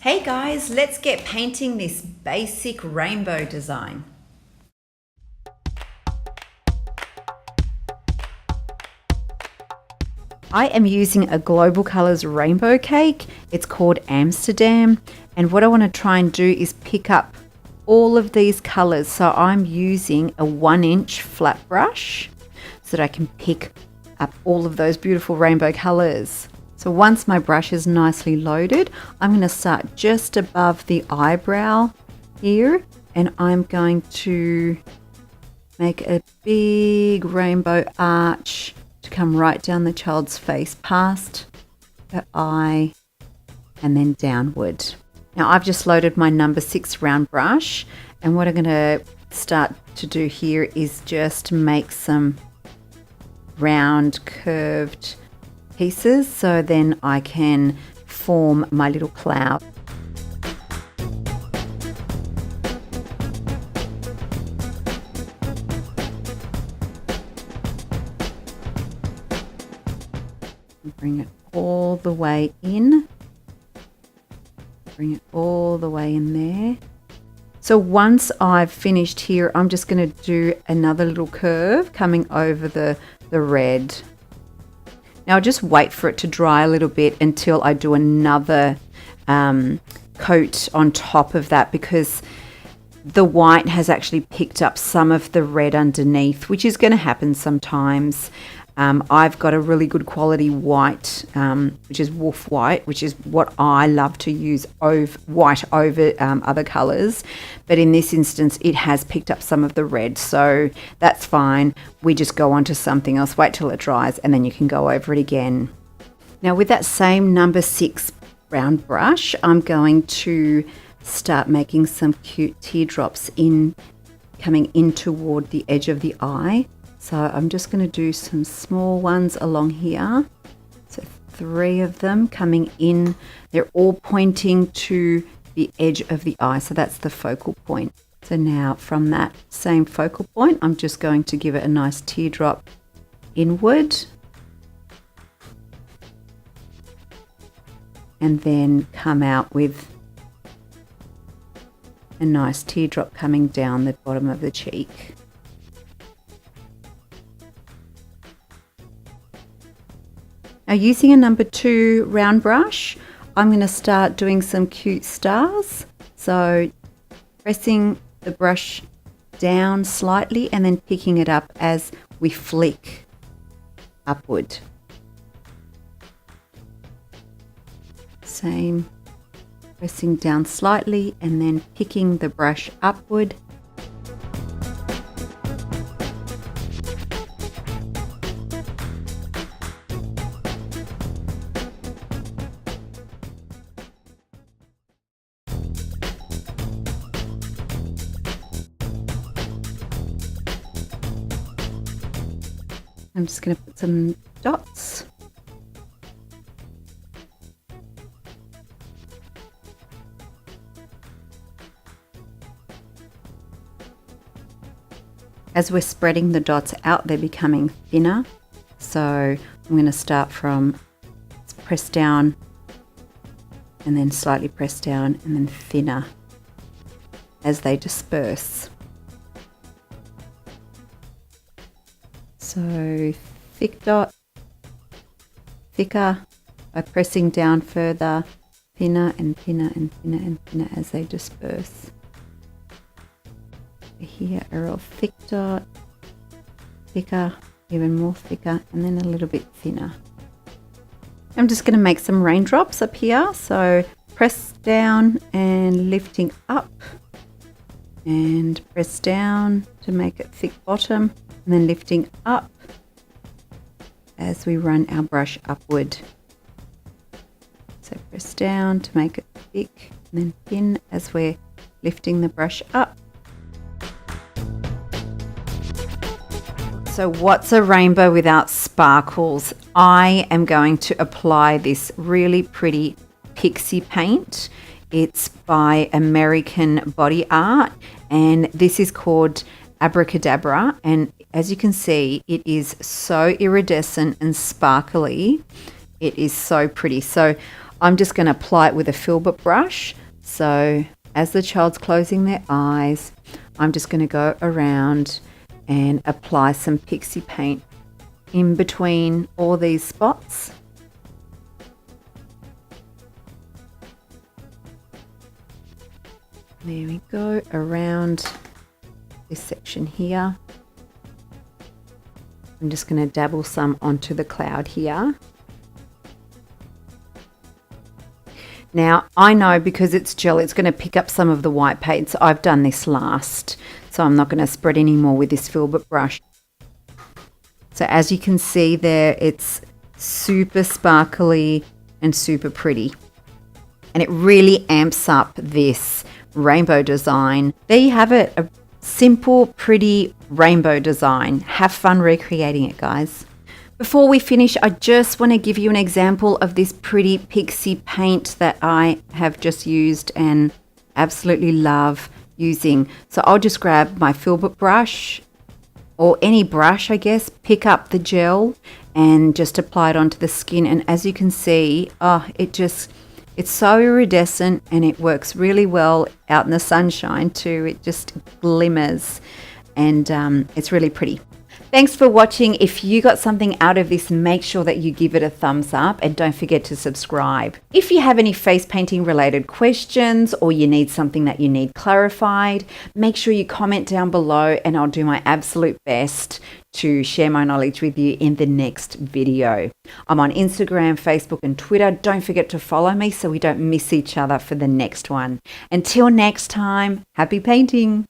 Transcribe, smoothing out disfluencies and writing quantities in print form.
Hey guys, let's get painting this basic rainbow design. I am using a Global Colours rainbow cake. It's called Amsterdam, and what I want to try and do is pick up all of these colours. So I'm using a 1-inch flat brush so that I can pick up all of those beautiful rainbow colours. So once my brush is nicely loaded, I'm going to start just above the eyebrow here, and I'm going to make a big rainbow arch to come right down the child's face past the eye and then downward. Now I've just loaded my number 6 round brush, and what I'm going to start to do here is just make some round curved pieces so then I can form my little cloud. Bring it all the way in. Bring it all the way in there. So once I've finished here, I'm just going to do another little curve coming over the red. Now I'll just wait for it to dry a little bit until I do another coat on top of that, because the white has actually picked up some of the red underneath, which is going to happen sometimes. I've got a really good quality white, which is wolf white, which is what I love to use white over other colours. But in this instance, it has picked up some of the red, so that's fine. We just go on to something else, wait till it dries, and then you can go over it again. Now with that same number 6 round brush, I'm going to start making some cute teardrops coming in toward the edge of the eye. So I'm just going to do some small ones along here. So 3 of them coming in. They're all pointing to the edge of the eye. So that's the focal point. So now from that same focal point, I'm just going to give it a nice teardrop inward. And then come out with a nice teardrop coming down the bottom of the cheek. Now using a number 2 round brush, I'm going to start doing some cute stars. So pressing the brush down slightly and then picking it up as we flick upward. Same, pressing down slightly and then picking the brush upward. I'm just going to put some dots. As we're spreading the dots out, they're becoming thinner. So I'm going to start from press down and then slightly press down and then thinner as they disperse. So thick dot, thicker by pressing down further, thinner and thinner and thinner and thinner as they disperse. Here a real thick dot, thicker, even more thicker, and then a little bit thinner. I'm just going to make some raindrops up here. So press down and lifting up, and press down to make it thick bottom, and then lifting up as we run our brush upward. So press down to make it thick and then thin as we're lifting the brush up. So what's a rainbow without sparkles? I am going to apply this really pretty Pixie Paint. It's by American Body Art, and this is called Abracadabra, and as you can see, it is so iridescent and sparkly. It is so pretty. So I'm just going to apply it with a filbert brush. So as the child's closing their eyes, I'm just going to go around and apply some Pixie Paint in between all these spots. There we go, around this section here. I'm just going to dabble some onto the cloud here. Now, I know because it's gel, it's going to pick up some of the white paint. So I've done this last, so I'm not going to spread any more with this filbert brush. So as you can see there, it's super sparkly and super pretty. And it really amps up this rainbow design. There you have it, a simple, pretty rainbow design. Have fun recreating it, guys. Before we finish, I just want to give you an example of this pretty Pixie paint that I have just used and absolutely love using. So I'll just grab my filbert brush, or any brush, I guess, pick up the gel and just apply it onto the skin. And as you can see, it's so iridescent and it works really well out in the sunshine too. It just glimmers and it's really pretty. Thanks for watching. If you got something out of this, make sure that you give it a thumbs up and don't forget to subscribe. If you have any face painting related questions or you need something that you need clarified, make sure you comment down below and I'll do my absolute best to share my knowledge with you in the next video. I'm on Instagram, Facebook and Twitter. Don't forget to follow me so we don't miss each other for the next one. Until next time, happy painting.